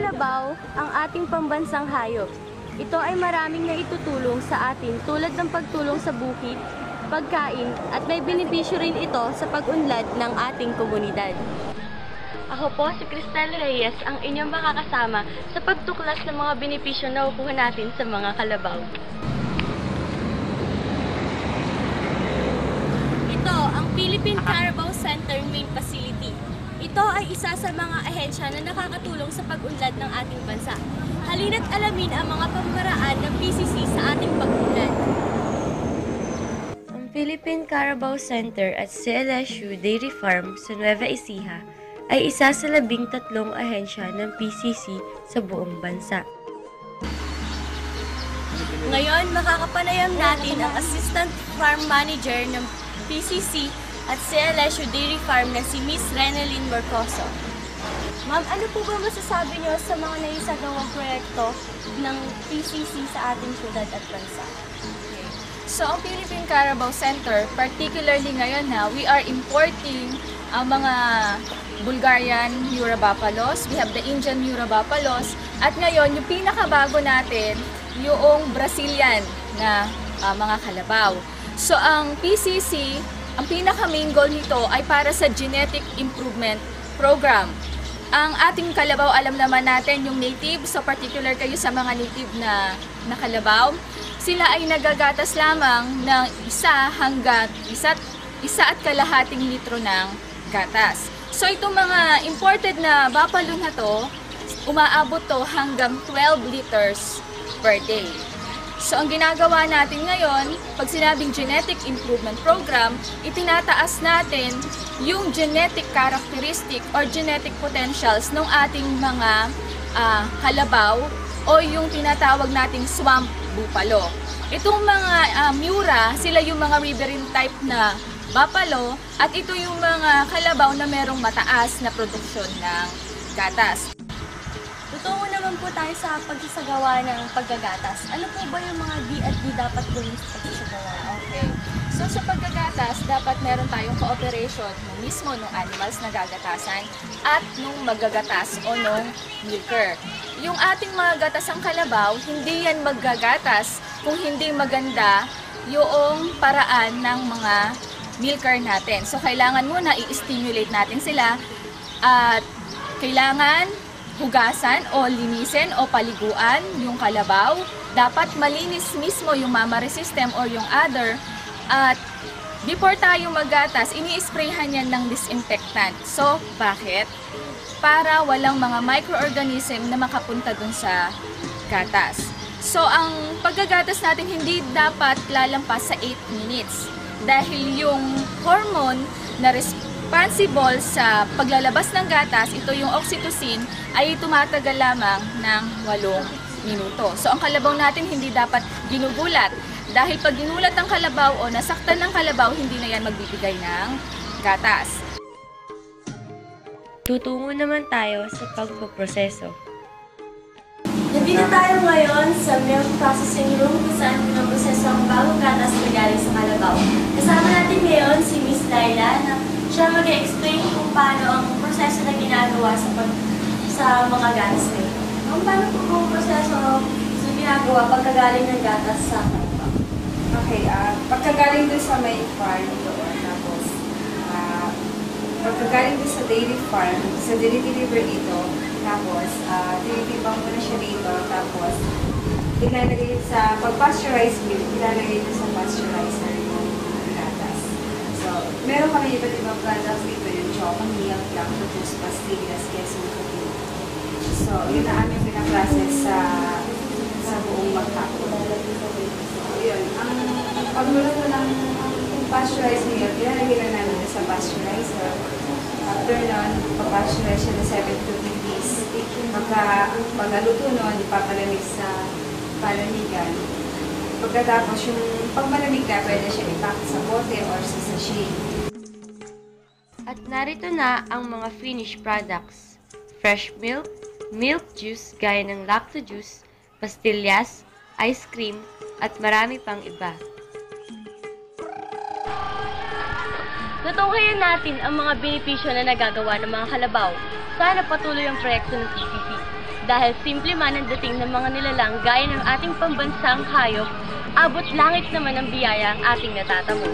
kalabaw ang ating pambansang hayop. Ito ay maraming naitutulong sa atin tulad ng pagtulong sa bukid, pagkain at may benepisyo rin ito sa pag-unlad ng ating komunidad. Ako po si Cristel Reyes, ang inyong makakasama sa pagtuklas ng mga benepisyo na nakukuha natin sa mga kalabaw. Ito ang Philippine Carabao Center Main Facility. Ito ay isa sa mga ahensya na nakakatulong sa pag-unlad ng ating bansa. Halina't alamin ang mga pamamaraan ng PCC sa ating pag-unlad. Ang Philippine Carabao Center at CLSU Dairy Farm sa Nueva Ecija ay isa sa 13 ahensya ng PCC sa buong bansa. Ngayon, makakapanayam natin ang Assistant Farm Manager ng PCC at CLSU Dairy Farm na si Miss Renalyn Marcoso. Ma'am, ano po ba masasabi niyo sa mga naisagawang proyekto ng PCC sa ating syudad at bansa? Okay. So, ang Philippine Carabao Center, particularly ngayon we are importing ang mga Bulgarian Eurobapalos, we have the Indian Eurobapalos, at ngayon, yung pinakabago natin, yung Brazilian na mga kalabaw. So, ang PCC, ang pinaka-main goal nito ay para sa genetic improvement program. Ang ating kalabaw, alam naman natin yung native, so particular kayo sa mga native na kalabaw, sila ay nagagatas lamang ng isa at kalahating litro ng gatas. So itong mga imported na buffalo na to, umaabot to hanggang 12 liters per day. So ang ginagawa natin ngayon, pag sinabing genetic improvement program, itinataas natin yung genetic characteristic or genetic potentials ng ating mga kalabaw o yung tinatawag nating swamp buffalo. Itong mga Miura, sila yung mga riverine type na buffalo at ito yung mga kalabaw na merong mataas na produksyon ng gatas. Tutungo naman po tayo sa pagsasagawa ng paggagatas. Ano po ba yung mga D at D dapat gawin sa pagsasagawa? Okay. So sa paggagatas, dapat meron tayong cooperation mismo ng animals na gagatasan at nung magagatas o nung milker. Yung ating mga gatasang kalabaw, hindi yan maggagatas kung hindi maganda yung paraan ng mga milker natin. So kailangan muna i-stimulate natin sila at kailangan hugasan o linisin o paliguan yung kalabaw. Dapat malinis mismo yung mammary system or yung udder. At before tayo maggatas, ini-sprayhan yan ng disinfectant. So, bakit? Para walang mga microorganism na makapunta dun sa gatas. So, ang paggagatas natin hindi dapat lalampas sa 8 minutes. Dahil yung hormone na responsible sa paglalabas ng gatas, ito yung oxytocin, ay tumatagal lamang ng 8 minuto. So, ang kalabaw natin hindi dapat ginugulat. Dahil pag ginulat ang kalabaw o nasaktan ng kalabaw, hindi na yan magbibigay ng gatas. Tutungo naman tayo sa pagpoproseso. Nandito tayo ngayon sa milk processing room kung saan pinoproseso ang bagong gatas na galing sa kalabaw. Kasama natin ngayon si Miss Laila na siya mag-explain kung paano ang proseso na ginagawa sa mga gatas na ito. Kung paano po ang proseso na ginagawa pagkagaling ng gatas sa kalabaw? Okay, pagkagaling doon sa may farm doon, tapos pagkagaling doon sa dairy farm, sa deliver ito, tapos tinitibang mo na siya dito, tapos ilalagay sa pag-pasteurize milk, ilalagay ito sa pasteurizer yung gatas. So, meron kami iba't ibang products dito, yung choco milk, lactose, pastillas, queso, cookie. So, yun na aming pinaprocess sa buong maghapon. So, yun. Ang pagluluto ng pasteurized milk, ilalagay na namin sa pasteurizer. After nun, papasteurize siya na 7 to 8 days. Pagkaluto nun, ipapalamig sa palamigan. Pagkatapos, yung pagmalamig na, pwede siya ipack sa bote or sa sachet. At narito na ang mga finished products. Fresh milk, milk juice gaya ng lacto juice, pastillas, ice cream, at marami pang iba. Natunghayan natin ang mga benepisyo na nagagawa ng mga kalabaw. Sana patuloy ang proyekto ng PCC. Dahil simple man ang dating ng mga nilalang gaya ng ating pambansang hayop, abot langit naman ang biyaya ang ating natatamo.